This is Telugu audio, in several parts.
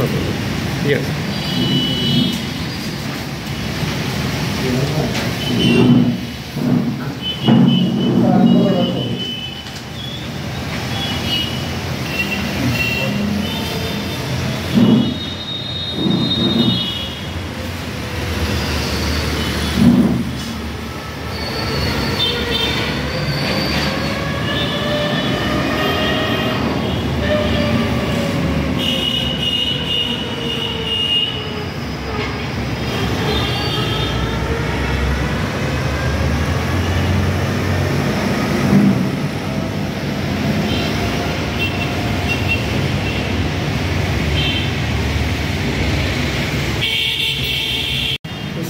Yes.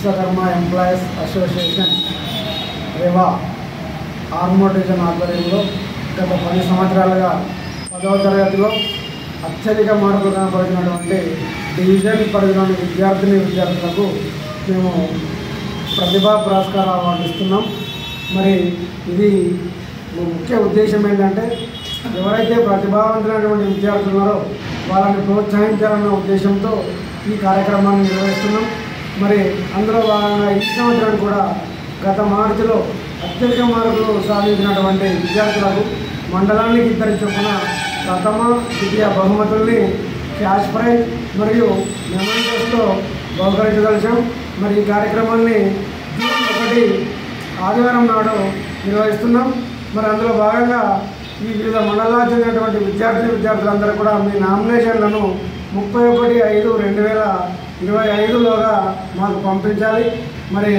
విశ్వకర్మ ఎంప్లాయీస్ అసోసియేషన్ రేవా ఆర్మూర్ డివిజన్ ఆధ్వర్యంలో గత 10 సంవత్సరాలుగా 10వ తరగతిలో అత్యధిక మార్కులు కనపరిచినటువంటి డివిజన్ పరిధిలోని విద్యార్థులకు మేము ప్రతిభా పురస్కార అవార్డు ఇస్తున్నాం. మరి ఇది ముఖ్య ఉద్దేశం ఏంటంటే ఎవరైతే ప్రతిభావంతులైనటువంటి విద్యార్థులు ఉన్నారో వాళ్ళని ప్రోత్సహించాలన్న ఉద్దేశంతో ఈ కార్యక్రమాన్ని నిర్వహిస్తున్నాం. మరి అందులో భాగంగా ఈ సంవత్సరం కూడా గత మార్చిలో అత్యధిక మార్కులు సాధించినటువంటి విద్యార్థులకు మండలానికి 2 చొప్పున ప్రథమ ద్వితీయ బహుమతుల్ని క్యాష్ ప్రైజ్ మరియు మెమెంటోస్తో బహుకరించదలిచాం. మరి ఈ కార్యక్రమాన్ని జూన్ 1 ఆదివారం నాడు నిర్వహిస్తున్నాం. మరి అందులో భాగంగా ఈ వివిధ మండలాలకు చెందినటువంటి విద్యార్థులందరూ కూడా మీ నామినేషన్లను 31/5/2025లోగా మాకు పంపించాలి. మరి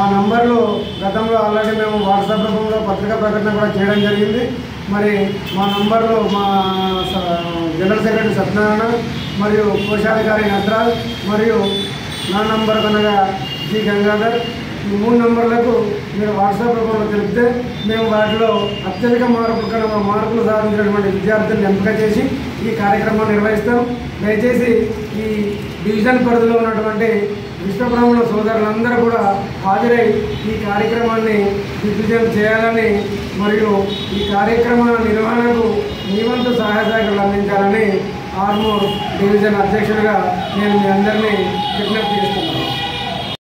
ఆ నంబర్లు గతంలో ఆల్రెడీ మేము వాట్సాప్ రూపంలో పత్రికా ప్రకటన కూడా చేయడం జరిగింది. మరి మా నంబర్లు మా జనరల్ సెక్రటరీ సత్యనారాయణ మరియు కోశాధికారి నటరాజ్ మరియు నా నంబర్ కనుక జి గంగాధర్, ఈ 3 నంబర్లకు మీరు వాట్సాప్ రూపంలో తెలిపితే మేము వాటిలో అత్యధిక మార్కులు సాధించినటువంటి విద్యార్థులను ఎంపిక చేసి ఈ కార్యక్రమాన్ని నిర్వహిస్తాం. దయచేసి ఈ డివిజన్ పరిధిలో ఉన్నటువంటి విశ్వబ్రాహ్మణ సోదరులందరూ కూడా హాజరై ఈ కార్యక్రమాన్ని దిగ్విజయం చేయాలని మరియు ఈ కార్యక్రమ నిర్వహణకు మీ వంతు సహాయ సహకారాలు అందించాలని ఆర్మూర్ డివిజన్ అధ్యక్షుడిగా నేను మీ అందరినీ విజ్ఞప్తి చేస్తున్నాను.